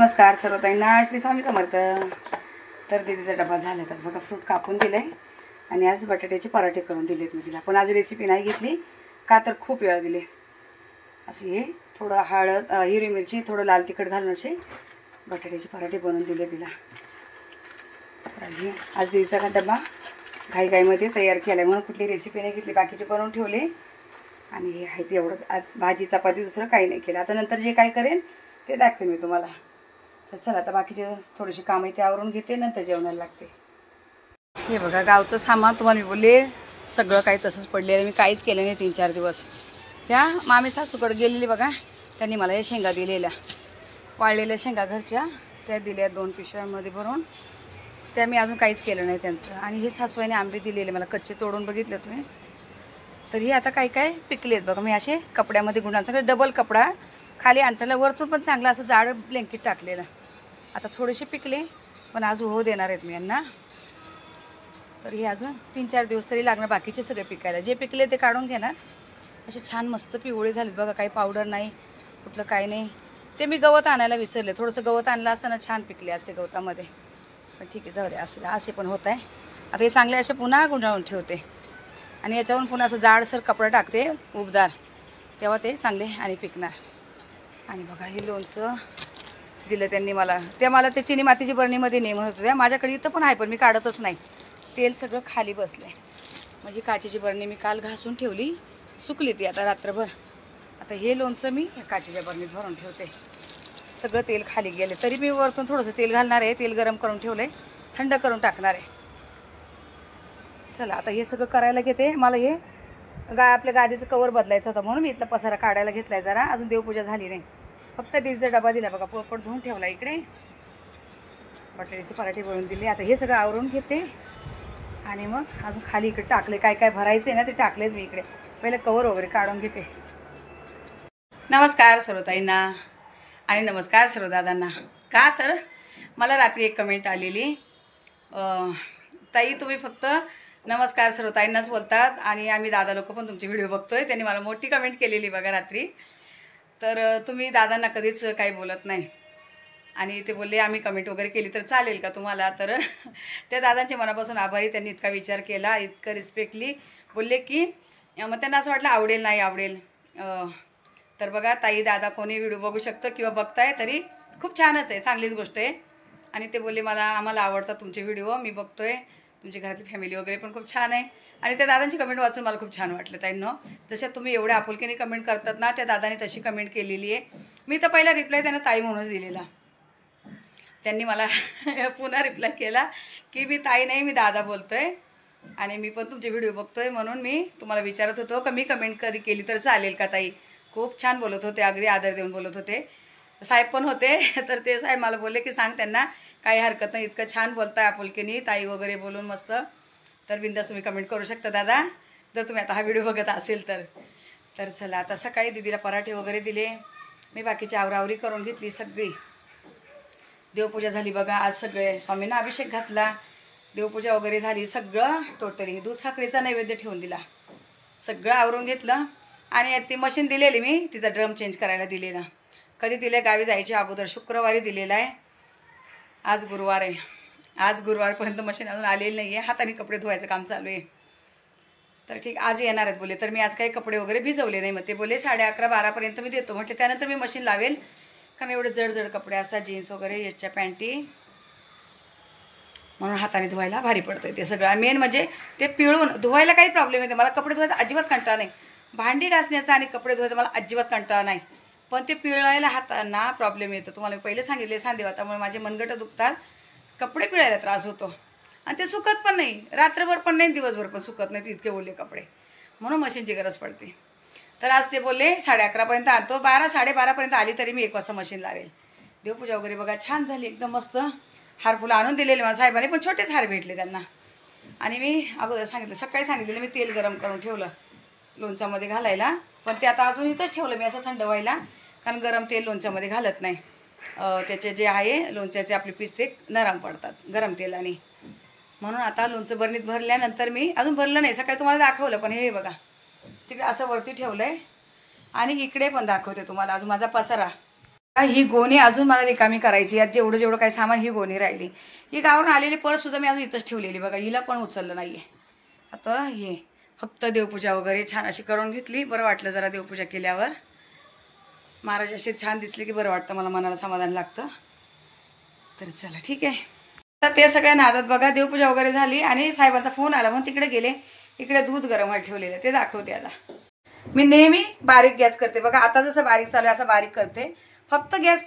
नमस्कार सर्वताईंना, श्री स्वामी समर्थ। तर दीदीचा डबा झाला तर बघा, फ्रूट कापून दिले आणि आज बटाट्याचे पराठे करून दिलेत मी तिला। पण आज रेसिपी नाही घेतली का तर खूप वेळ दिले। असे हे थोडं हळद, हिरवी मिरची, थोडं लाल तिखट घालून असे बटाट्याचे पराठे बनवून दिले तिला। आज दीदीचा डबा घाईघाईमध्ये तयार केला म्हणून कुठली रेसिपी नाही घेतली, बाकीचे बनवून ठेवले आणि हे आहे ते एवढंच। आज भाजी चपाती दुसरं काही नाही केलं। आता नंतर जे काय करेन ते दाखवेन मी तुम्हाला। तर चला आता बाकीचे थोडेसे काम आहे ते आवरून घेते, नंतर जेवणाला लागते। हे बघा गावचं सामान तुम्हाला मी बोलले सगळं काही तसंच पडलेलं, मी काहीच केलं नाही 3-4 दिवस। त्या मामी सासूकडे गेलेली बघा, त्यांनी मला हे शेंगा दिलेल्या, वाळलेल्या शेंगा घरच्या त्या दिल्या 2 पिशव्यांमध्ये भरून। त्या मी अजून काहीच केलं नाही त्यांचं। आणि हे सासूबाईने आंबे दिलेले मला कच्चे, तोडून बघितले तुम्ही। तर हे आता काय काय पिकलेत बघा। मी असे कपड्यामध्ये गुंडांचा डबल कपडा खाली अंतरला, वरतून पण चांगलं असं जाड ब्लँकेट टाकलेलं। आता थोडेसे पिकले पण आज हो देणार आहेत मी यांना। तर हे अजून 3-4 दिवस तरी लागणार बाकीचे सगळे पिकायला। जे पिकले ते काढून घेणार। असे छान मस्त पिवळे झालेत बघा, काही पावडर नाही कुठलं काही नाही। ते मी गवत आणायला विसरले, थोडंसं गवत आणलं असताना छान पिकले असे गवतामध्ये। पण ठीक आहे, जाऊ दे, असू दे, असे पण होत आहे। आता हे चांगले असे पुन्हा गुंडाळून ठेवते आणि याच्यावरून पुन्हा असं जाडसर कपडा टाकते उबदार, तेव्हा ते चांगले आणि पिकणार। आणि बघा हे लोणचं दिलं त्यांनी मला। मला ते चिनी मातीची बरणीमध्ये नाही म्हणत होत्या, माझ्याकडे इथं पण आहे पण मी काढतच नाही। तेल सगळं खाली बसले। म्हणजे काचेची बरणी मी काल घासून ठेवली, सुकली ती आता रात्रभर। आता हे लोणचं मी ह्या काचेच्या बरणीत भरून ठेवते। सगळं तेल खाली गेले तरी मी वरतून थोडंसं तेल घालणार आहे। तेल गरम करून ठेवलं आहे, थंड करून टाकणार आहे। चला आता हे सगळं करायला घेते। मला हे आपल्या गादीचं कवर बदलायचं होतं म्हणून मी इथला पसारा काढायला घेतला आहे जरा। अजून देवपूजा झाली नाही, फक्त दीदीचा डबा दिला बघा, पोळपट धुवून ठेवला इकडे, बटाट्याचे पराठे बनवून दिले। आता हे सगळं आवरून घेते आणि मग अजून खाली इकडे टाकले, काय काय भरायचं आहे ना ते टाकलेच मी इकडे। पहिले कवर वगैरे काढून घेते। नमस्कार सर्वताईंना आणि नमस्कार सर्व दादांना। का तर मला रात्री एक कमेंट आलेली, ताई तुम्ही फक्त नमस्कार सर्वताईंनाच बोलतात आणि आम्ही दादा लोक पण तुमचे व्हिडिओ बघतोय। त्यांनी मला मोठी कमेंट केलेली बघा रात्री। तर तुम्ही दादांना कधीच काही बोलत नाही आणि ते बोलले आम्ही कमेंट वगैरे केली तर चालेल का तुम्हाला। तर त्या दादांचे मनापासून आभारी, त्यांनी इतका विचार केला, इतकं रिस्पेक्टली बोलले की मग त्यांना असं वाटलं आवडेल नाही आवडेल। तर बघा ताई दादा कोणी व्हिडिओ बघू शकतं किंवा बघताय तरी खूप छानच आहे, चांगलीच गोष्ट आहे। आणि ते बोलले आम्हाला आवडतात तुमचे व्हिडिओ, मी बघतोय, तुमची घरातली फॅमिली वगैरे पण खूप छान आहे। आणि त्या दादांची कमेंट वाचून मला खूप छान वाटलं ताईंनो। जसं तुम्ही एवढ्या आपुलकीने कमेंट करतात ना, त्या दादाने तशी कमेंट केलेली आहे। मी तर पहिला रिप्लाय त्यांना ताई म्हणूनच दिलेला, त्यांनी मला पुन्हा रिप्लाय केला की मी ताई नाही, मी दादा बोलतोय आणि मी पण तुमचे व्हिडिओ बघतोय म्हणून मी तुम्हाला विचारत होतो का मी कमेंट कधी केली तर चालेल का ताई। खूप छान बोलत होते, अगदी आदर देऊन बोलत होते। साहेब पण होते, तर ते साहेब मला बोलले की सांग त्यांना काही हरकत नाही, इतकं छान बोलताय आपुलकीने ताई वगैरे बोलून मस्त। तर बिंदास तुम्ही कमेंट करू शकता दादा, जर तुम्ही आता हा व्हिडिओ बघत असेल तर। तर चला आता सकाळी दीदीला पराठे वगैरे दिले, मी बाकीची आवरावरी करून घेतली सगळी। देवपूजा झाली बघा, आज सगळे स्वामींना अभिषेक घातला, देवपूजा वगैरे झाली, सगळं टोटली दूध साखरेचा नैवेद्य ठेवून दिला, सगळं आवरून घेतलं। आणि ती मशीन दिलेली मी, तिचा ड्रम चेंज करायला दिलेला, कधी दिले गावी जायच्या अगोदर, शुक्रवारी दिलेला आहे। आज गुरुवार आहे, आज गुरुवारपर्यंत मशीन अजून आलेली नाही आहे, हाताने कपडे धुवायचं काम चालू आहे। तर ठीक आज येणार आहेत बोले, तर मी आज काही कपडे वगैरे भिजवले नाही। मग ते बोले 11:30-12पर्यंत मी देतो, म्हटलं त्यानंतर मी मशीन लावेल, कारण एवढे जड कपडे असतात जीन्स वगैरे, याच्या पॅन्टी, म्हणून हाताने धुवायला भारी पडतं ते सगळं। मेन म्हणजे ते पिळून धुवायला काही प्रॉब्लेम येते, मला कपडे धुवायचा अजिबात कंटाळा नाही, भांडी घासण्याचा आणि कपडे धुवायचा मला अजिबात कंटाळा नाही। पण ते पिळायला हातांना प्रॉब्लेम येतो, तुम्हाला मी पहिले सांगितले, सांधेवातामुळे माझे मनगटं दुखतात, कपडे पिळायला त्रास होतो आणि ते सुकत पण नाही, रात्रभर पण नाही, दिवसभर पण सुकत नाही इतके ओले कपडे, म्हणून मशीनची गरज पडते। तर आज ते बोलले 11:30पर्यंत आणतो, 12-12:30पर्यंत आली तरी मी 1 वाजता मशीन लावेल। देवपूजा वगैरे बघा छान झाली एकदम मस्त। हार फुलं आणून दिलेले मला साहेबांनी, पण छोटेच हार भेटले त्यांना। आणि मी अगोदर सांगितलं, सकाळी सांगितलेलं मी तेल गरम करून ठेवलं लोणच्यामध्ये घालायला, पण ते आता अजून इथंच ठेवलं मी असं थंड व्हायला, कारण गरम तेल लोणच्यामध्ये घालत नाही, त्याचे जे आहे लोणच्याचे आपले पीस ते नरम पडतात गरम तेलाने। म्हणून आता लोणचं बरणीत भरल्यानंतर, मी अजून भरलं नाही, सकाळी तुम्हाला दाखवलं, पण हे बघा तिकडे असं वरती ठेवलं आहे आणि इकडे पण दाखवते तुम्हाला अजून माझा पसारा। ही गोणी अजून मला रिकामी करायची. यात जेवढं जेवढं काही सामान ही गोणी राहिली. ही गावावरून आलेली पर्ससुद्धा मी अजून इथंच ठेवलेली बघा. हिला पण उचललं नाही आहे. आता हे फक्त देवपूजा वगैरे छान अशी करून घेतली. बरं वाटलं जरा देवपूजा केल्यावर. महाराज असे छान दिसले की बरं वाटतं, मला मनाला समाधान लागतं. तर चला ठीक आहे. तर ते सगळ्या नादात बघा देवपूजा वगैरे झाली आणि साहेबांचा फोन आला म्हणून तिकडे गेले. इकडे दूध गरम व्हायला ठेवलेलं ते दाखवते आता. मी नेहमी बारीक गॅस करते बघा. आता जसं बारीक चालू आहे असं बारीक करते. फक्त गॅस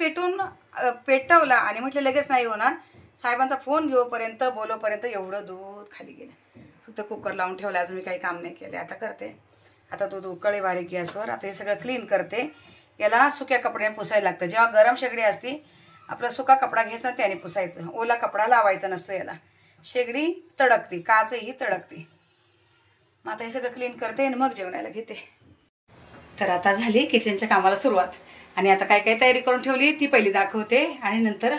पेटवला आणि म्हटलं लगेच नाही होणार. साहेबांचा फोन घेऊपर्यंत बोलोपर्यंत एवढं दूध खाली गेलं. फक्त कुकर लावून ठेवला. अजून मी काही काम नाही केले. आता करते. आता दूध उकळे बारीक गॅसवर. आता हे सगळं क्लीन करते. याला सुक्या कपड्याने पुसायला लागतं. जेव्हा गरम शेगडी असती आपला सुका कपडा घ्यायचा त्याने पुसायचं. ओला कपडा लावायचा नसतो याला. शेगडी तडकती, काचही तडकती. मग आता हे सगळं क्लीन करते आणि मग जेवणाला घेते. तर आता झाली किचनच्या कामाला सुरुवात. आणि आता काय काय तयारी करून ठेवली ती पहिली दाखवते आणि नंतर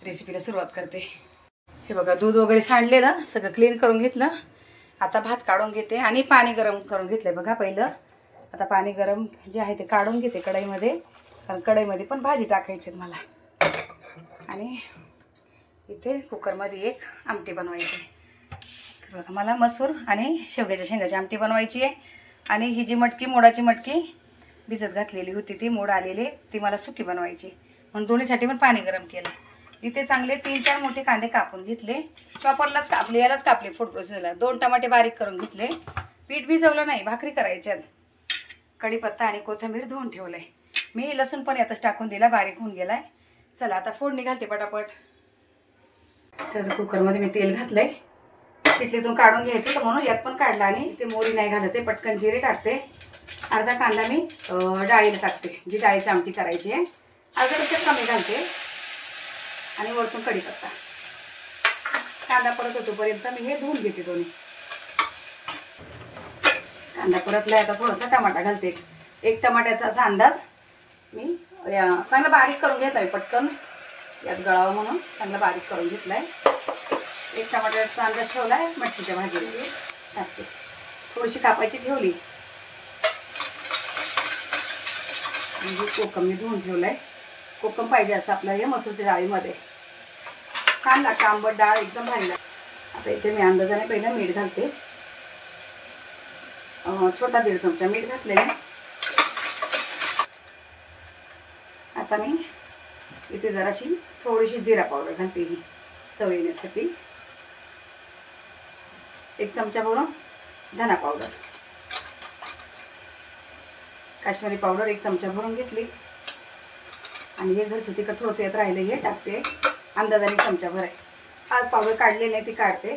रेसिपीला सुरुवात करते. हे बघा दूध वगैरे सांडलेलं सगळं क्लीन करून घेतलं. आता भात काढून घेते आणि पाणी गरम करून घेतलं बघा पहिलं. आता पाणी गरम जे आहे ते काढून घेते कढईमध्ये, कारण कढईमध्ये पण भाजी टाकायची मला. आणि इथे कुकरमध्ये एक आमटी बनवायची. तर बघा मला मसूर आणि शेवग्याच्या शेंगाची आमटी बनवायची आहे. आणि ही जी मटकी, मोडाची मटकी भिजत घातलेली होती ती मोड आलेली, ती मला सुकी बनवायची म्हणून दोन्हीसाठी पण पाणी गरम केलं. इथे चांगले 3-4 मोठे कांदे कापून घेतले. चॉपरलाच कापले, यालाच कापले फूड प्रोसेसला. 2 टमाटे बारीक करून घेतले. पीठ भिजवलं नाही, भाकरी करायच्यात. कढीपत्ता आणि कोथिंबीर धुवून ठेवलंय. मी लसूण पण यातच टाकून दिला, बारीक होऊन गेलाय. चला आता फोडणी घालते पटापट. तर कुकरमध्ये मी तेल घातलंय. किटलीतून काढून घ्यायचं तर म्हणून यात पण काढलं. आणि ते मोरी नाही घालते, पटकन जिरे टाकते. अर्धा कांदा मी डाळीला टाकते, जी डाळीची आमटी करायची आहे. अर्ध्यापेक्षा कमी घालते. आणि वरतून कढीपत्ता. कांदा परत होतोपर्यंत मी हे धुवून घेते दोन्ही. कांदा परतलाय. आता थोडासा टमाटा घालते. एक टमाट्याचा असा अंदाज मी चांगला बारीक करून घेतलाय पटकन यात गळावं म्हणून चांगला बारीक करून घेतलाय. एक टमाट्याचा अंदाज ठेवलाय. मटकीच्या भाजीमध्ये टाकते. थोडीशी कापायची ठेवली. म्हणजे कोकम मी धुवून ठेवलाय. कोकम पाहिजे असं आपल्या हे मसूरच्या डाळीमध्ये. छान लागतं, आंबट डाळ एकदम भारी लागते. आता इथे मी अंदाजाने पहिलं मीठ घालते. छोटा 1.5 चमचा मीठ घातलेले. आता मी इथे जराशी थोडीशी जिरा पावडर घालते ही चव येण्यासाठी. 1 चमचा भरून धना पावडर, काश्मीरी पावडर 1 चमचा भरून घेतली. आणि हे घरचं तिखट थोडंसं येत राहिलं हे टाकते. अंदाजाने 1 चमचा भर आहे. आज पावडर काढले नाही ती काढते.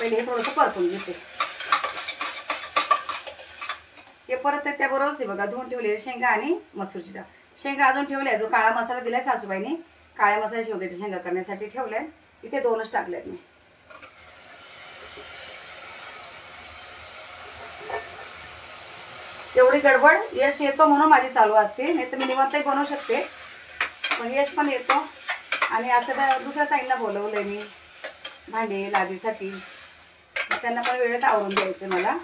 पहिले हे थोडंसं परतून घेते. हे परत त्याबरोबरच आहे बघा धुवून ठेवलेले शेंगा आणि मसूरची डाळ. शेंगा अजून ठेवल्या. जो काळा मसाला दिलाय सासूबाईने, काळ्या मसाला शेवग्याच्या शेंगा करण्यासाठी ठेवलाय. इथे 2च टाकल्यात मी. एवढी गडबड यश येतो म्हणून माझी चालू असते, नाही तर मी निवांतही बनवू शकते. पण यश पण येतो. आणि असं दुसऱ्या ताईंना बोलवलंय मी भांडे लादीसाठी. त्यांना पण वेळेत आवरून द्यायचं मला.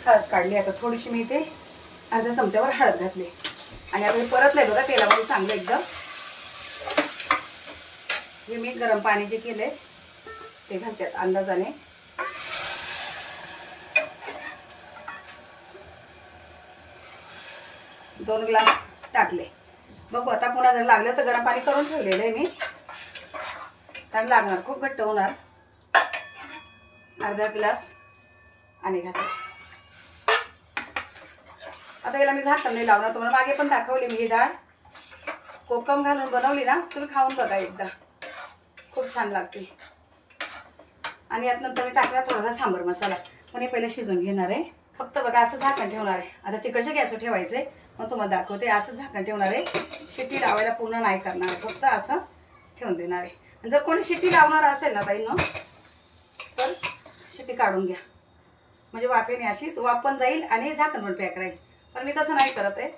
हळद काढली. आता थोडीशी मी इथे अर्ध्या चमच्यावर हळद घातली. आणि आता परतलंय बघा तेलामध्ये चांगलं एकदम. हे मी गरम पाणी जे केलंय ते घालतात अंदाजाने. दोन ग्लास टाकले. बघू आता पुन्हा जर लागलं तर गरम पाणी करून ठेवलेलं आहे मी. कारण लागणार, खूप घट्ट होणार. अर्धा ग्लास आणि घातले. आता याला मी झाकण नाही लावणार. तुम्हाला मागे पण दाखवली मी ही डाळ कोकम घालून बनवली ना, तुम्ही खाऊन बघा एकदा, खूप छान लागते. आणि यात नंतर मी टाकला थोडासा सांबर मसाला. पण हे पहिले शिजवून घेणार आहे. फक्त बघा असं झाकण ठेवणार आहे. आता तिकडच्या गॅसवर ठेवायचे मग तुम्हाला दाखवते. असं झाकण ठेवणार आहे. शिट्टी लावायला पूर्ण नाही करणार आहे, फक्त असं ठेवून देणार आहे. जर कोणी शिट्टी लावणार असेल ना बाईंनो तर शिट्टी काढून घ्या, म्हणजे वाफेने अशी वाफ पण जाईल आणि झाकण पण पॅक राहील. पण मी तसं नाही करत आहे,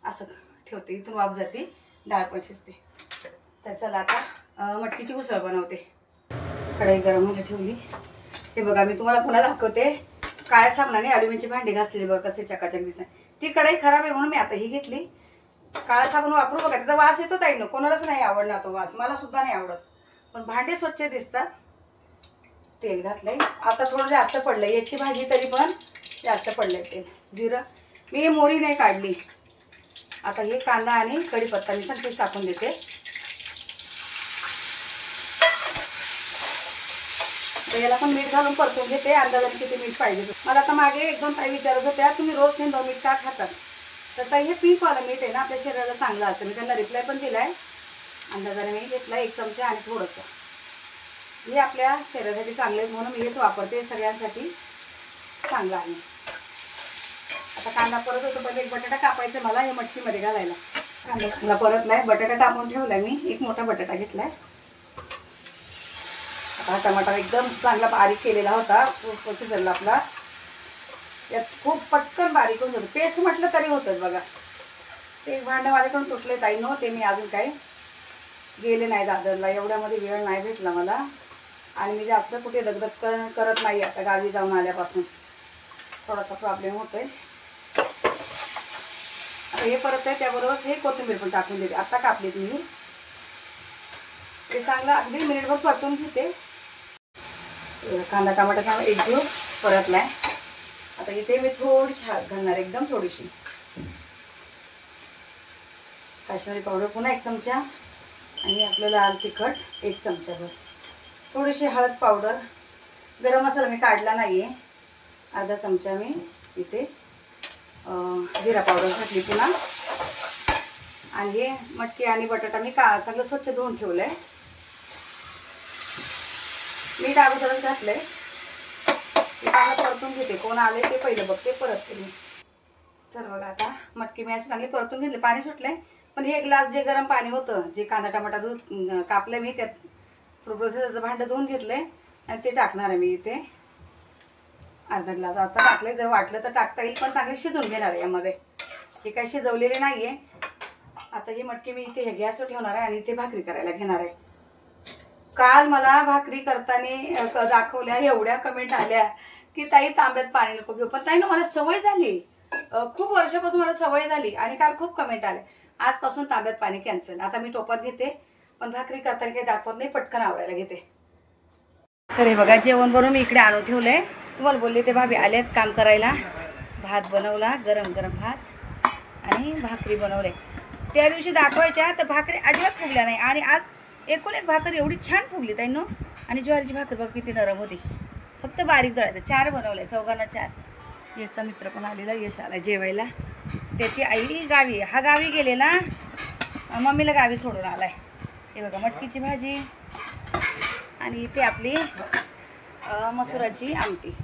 असं ठेवते. इथून वाफ जाते, डाळ पण शिजते. तर चला आता मटकीची उसळ बनवते. कढई गरम व्हायला ठेवली. हे बघा मी तुम्हाला पुन्हा दाखवते. काळ्या साबणाने अल्युमिनियमची भांडी घासलेली बघा कसे चकाचक दिसणार. ती कढई खराब आहे म्हणून मी आता ही घेतली. काळा साबण वापरू बघा, त्याचा वास येतो ताईनं, कोणालाच नाही आवडणार तो वास, मला सुद्धा नाही आवडत, पण भांडे स्वच्छ दिसतात. तेल घातलंय, आता थोडं जास्त पडलंय, याची भाजी तरी पण जास्त पडलंय तेल. जिरं, मी मोहरी नाही काढली. आता हे कांदा आणि कढीपत्ता मी संकेच टाकून देते. तर याला पण मीठ घालून परतून घेते, अंदाजाने किती मीठ पाहिजे. मला आता मागे 1-2 ताई विचारत होत्या तुम्ही रोज सेंधव मीठ का खातात, तर ताई हे पिंकवालं मीठ आहे ना, आपल्या शरीराला चांगलं असतं. मी त्यांना रिप्लाय पण दिलाय, अंदाजाने मी घेतला 1 चमचा आणि थोडंसं. हे आपल्या शरीरासाठी चांगलं आहे म्हणून मी हेच वापरते, सगळ्यांसाठी चांगलं आहे. आता कांदा परत होतो, पण एक बटाटा कापायचं मला हे मटकीमध्ये घालायला. कांदा चांगला परतलाय, बटाटा कापून ठेवलाय मी, एक मोठा बटाटा घेतलाय. आता टमाटर एकदम चांगला बारीक केलेला होता, खूप शिजला आपला. यात खूप पटकन बारीक होऊन जातं, पेस्ट म्हटलं तरी होतंच बघा. ते भांडं माझ्याकडून तुटले ताई नो, ते मी अजून काही गेले नाही दादरला, एवढ्यामध्ये वेळ नाही भेटला मला. आणि मी जास्त कुठे दगदग करत नाही आता, गावी जाऊन आल्यापासून थोडासा प्रॉब्लेम होतोय. आता हे परत आहे, त्याबरोबर हे कोथिंबीर पण टाकून देते, आता कापलीत मी. ते चांगलं अगदी मिनिटभर परतून घेते. कांदा टमाटर चांगला एकजीव परतलाय. आता इथे मी थोडीशी हळद घालणार, एकदम थोडीशी. काश्मीरी पावडर पुन्हा 1 चमचा, आणि आपलं लाल तिखट 1 चमचाभर. थोडीशी हळद पावडर. गरम मसाला मी काढला नाही आहे, अर्धा चमचा मी इथे जिरा पावडर घातली पुन्हा. आणि हे मटकी आणि बटाटा मी चांगलं स्वच्छ धुवून ठेवलं आहे. मीठ अगोदरच घातलं आहे. ते चांगलं परतून घेते, कोण आले ते पहिलं बघते, परत मी. तर बघा आता मटकी मी अशी चांगली परतून घेतली, पाणी सुटलंय. पण हे ग्लास जे गरम पाणी होतं, जे कांदा टमाटा दूध कापलं मी, त्यात प्रोसेसचं भांडं धुवून घेतलंय आणि ते टाकणार आहे मी इथे. अर्धा ग्लास आता टाकले, जर वाटलं तर टाकता येईल, पण चांगले शिजवून घेणार आहे यामध्ये. हे काही शिजवलेले नाही आहे. आता ही मटकी मी इथे गॅसवर ठेवणार आहे आणि इथे भाकरी करायला घेणार आहे. काल मला भाकरी करताना दाखवल्या, एवढ्या कमेंट आल्या की ताई तांब्यात पाणी नको घेऊ, पण ताई ना मला सवय झाली, खूप वर्षापासून मला सवय झाली. आणि काल खूप कमेंट आले, आजपासून तांब्यात पाणी कॅन्सल. आता मी टोपात घेते, पण भाकरी करताना काही दाखवत नाही, पटकन आवरायला घेते. तर हे बघा जेवण बनवून मी इकडे आणून ठेवलंय. तुम्हाला बोलले ते भाभी आलेत काम करायला. भात बनवला, गरम गरम भात आणि भाकरी बनवले. त्या दिवशी दाखवायच्या तर भाकरी अजिबात फुगल्या नाही, आणि आज एकूण एक भाकर एवढी छान फुगली ताई नो. आणि ज्वारीची भाकर बघ किती नरम होती, फक्त बारीक दळायचं. 4 बनवले, चौघांना 4. यशचा मित्र पण आलेला, यश आला जेवायला. त्याची आई गावी, हा गावी गेलेला, मम्मीला गावी सोडून आलाय. हे बघा मटकीची भाजी, आणि इथे आपली मसुराची आमटी.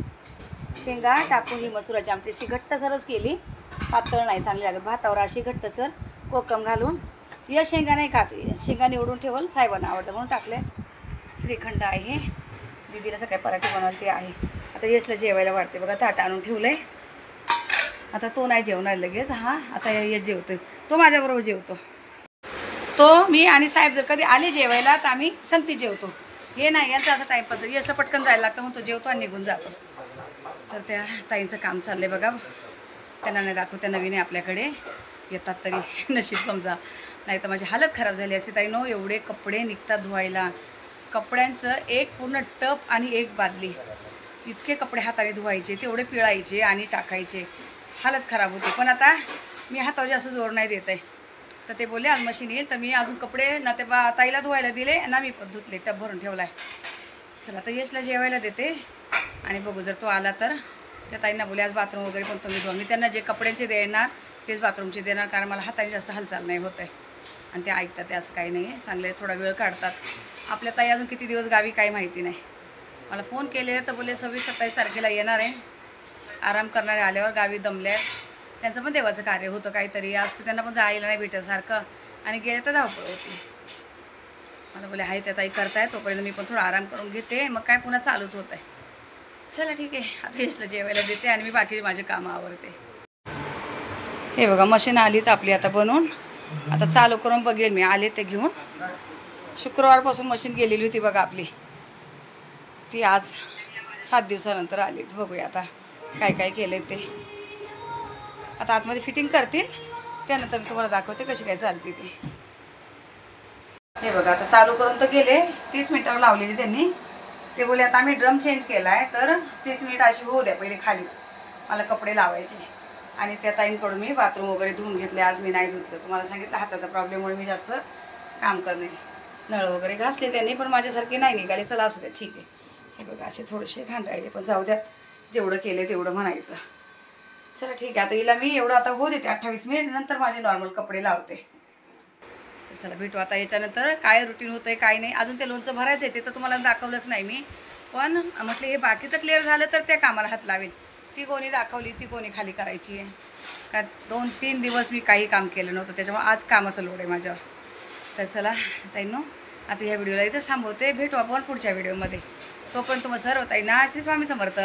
शेंगा टाकून ही मसुराची आमटी अशी घट्टसरच केली, पातळ नाही चांगली लागत. भातावर अशी घट्टसर कोकम घालून. या शेंगा नाही खात, शेंगा निवडून ठेवल, साहेबांना आवडतं म्हणून टाकले. श्रीखंड आहे, दीदीला सकाळी पराठे बनवते आहे. आता यशला जेवायला वाढते बघा, ताट आणून ठेवलंय. आता तो नाही जेवणार लगेच, हा आता यश जेवतोय, तो माझ्याबरोबर जेवतो. तो मी आणि साहेब जर कधी आले जेवायला तर आम्ही संगती जेवतो. हे नाही यांचं असं टाईमपास, यशला पटकन जायला लागतं म्हणून तो जेवतो आणि निघून जातो. तर त्या ताईंचं काम चाललंय बघा, त्यांना नाही दाखवू, त्या नवीन आहे आपल्याकडे, येतात तरी नशीब समजा, नाही तर माझी हालत खराब झाली असते ताई नो. एवढे कपडे निघतात धुवायला, कपड्यांचं एक पूर्ण टप आणि एक बादली, इतके कपडे हाताने धुवायचे, तेवढे पिळायचे आणि टाकायचे, हालत खराब होती. पण आता मी हातावर जास्त जोर नाही देत आहे, तर ते बोलले आज मशीन येईल, तर मी अजून कपडे ना ते ताईला धुवायला दिले ना मी पण धुतले, टप भरून ठेवला आहे. चला तर यशला जेवायला देते, आणि बघू जर तो आला तर त्या ताईंना बोले आज बाथरूम वगैरे पण तुम्ही धुवा. मी त्यांना जे कपड्यांचे देणार तेच बाथरूमचे देणार, कारण मला हाताने जास्त हालचाल नाही होत आहे. आणि ते ऐकतात, ते असं काही नाही आहे, चांगले थोडा वेळ काढतात. आपल्या ताई अजून किती दिवस गावी काही माहिती नाही. मला फोन केले तर बोले 26-27 तारखेला येणार आहे, आराम करणारे आल्यावर, गावी दमल्या. त्यांचं पण देवाचं कार्य होतं काहीतरी, आज तर त्यांना पण जायला नाही भेटत सारखं, आणि गेले तर धावपळ होती. मला बोले आहे त्या ताई करताय, तोपर्यंत मी पण थोडा आराम करून घेते, मग काय पुन्हा चालूच होत आहे. चला ठीक आहे, आता यशला जेवायला देते आणि मी बाकी माझे कामं आवरते. हे बघा मशीन आली तर आपली आता बनवून, आता चालू करून बघेल मी, आले ते घेऊन. शुक्रवारपासून मशीन गेलेली होती बघा आपली, ती आज 7 दिवसानंतर आली. बघूया आता काय काय केलं ते. आता आतमध्ये फिटिंग करतील त्यानंतर मी तुम्हाला दाखवते कशी काय चालते ती. हे बघा आता चालू करून तर गेले, 30 मिनिटावर लावलेली त्यांनी. ते बोले आता आम्ही ड्रम चेंज केला आहे तर 30 मिनिट अशी होऊ द्या पहिले खालीच, मला कपडे लावायचे. आणि त्या ताईंकडून मी बाथरूम वगैरे धुवून घेतले. आज मी नाही धुतलं, तुम्हाला सांगितलं हाताचा प्रॉब्लेममुळे मी जास्त काम करणे. नळ वगैरे घासले त्यांनी पण माझ्यासारखे नाही निघाले. चला असू द्या ठीक आहे. हे बघा असे थोडेसे घाण राहिले पण जाऊ द्यात, जेवढं केलं तेवढं म्हणायचं. चला ठीक आहे, आता हिला मी एवढं आता होऊ देते 28 मिनिट, नंतर माझे नॉर्मल कपडे लावते. तर चला भेटू आता याच्यानंतर. काय रुटीन होतं आहे काय नाही. अजून ते लोणचं भरायचं आहे, ते तर तुम्हाला दाखवलंच नाही मी. पण म्हटलं हे बाकीचं क्लिअर झालं तर त्या कामाला हात लावेल. ती कोणी दाखवली, ती कोणी खाली करायची आहे का. 2-3 दिवस मी काही काम केलं नव्हतं, त्याच्यामुळे आज कामाचं लोड आहे माझ्यावर. तर चला ताईंनो, आता ह्या व्हिडिओला इथंच थांबवते. भेटू आपण पुढच्या व्हिडिओमध्ये. तोपर्यंत तुम्हाला सर्व ताईंना श्री स्वामी समर्थ.